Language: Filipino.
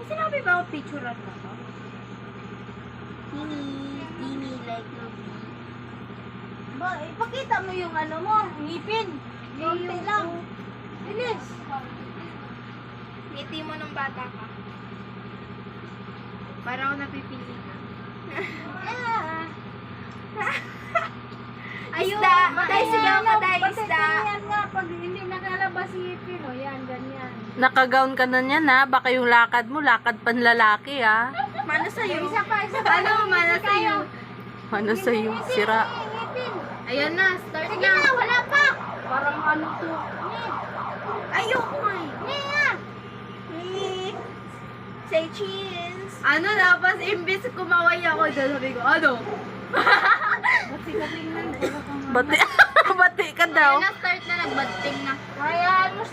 Sinabi ba ako picturean mo ko? Teeny like Ruby. Ba, ipakita mo yung ano mo, ngipin. Konti lang. Bilis. Ngiti mo ng bata ka. Para ako napipili ka. Ayun, Isda. Maday sigaw ka, day, pati isda. ganyan nga, pag hindi nakalabas si ngipin, o yan, ganyan. Nakagown ka na niyan ha. Baka yung lakad mo, lakad panlalaki ha. Mano sa'yo? Isa pa. Ano, mano sa'yo? Ano sa'yo? Sira. Ngipin. Ayan na, start Sige na. na, wala pa. Parang ano to. Ayoko eh. Nia. Say cheese. Ano, tapos imbis kumaway ako, sabi ko, ano? Bati, bati ka daw. Ayan na, start na, nagbating na. Hayaan mo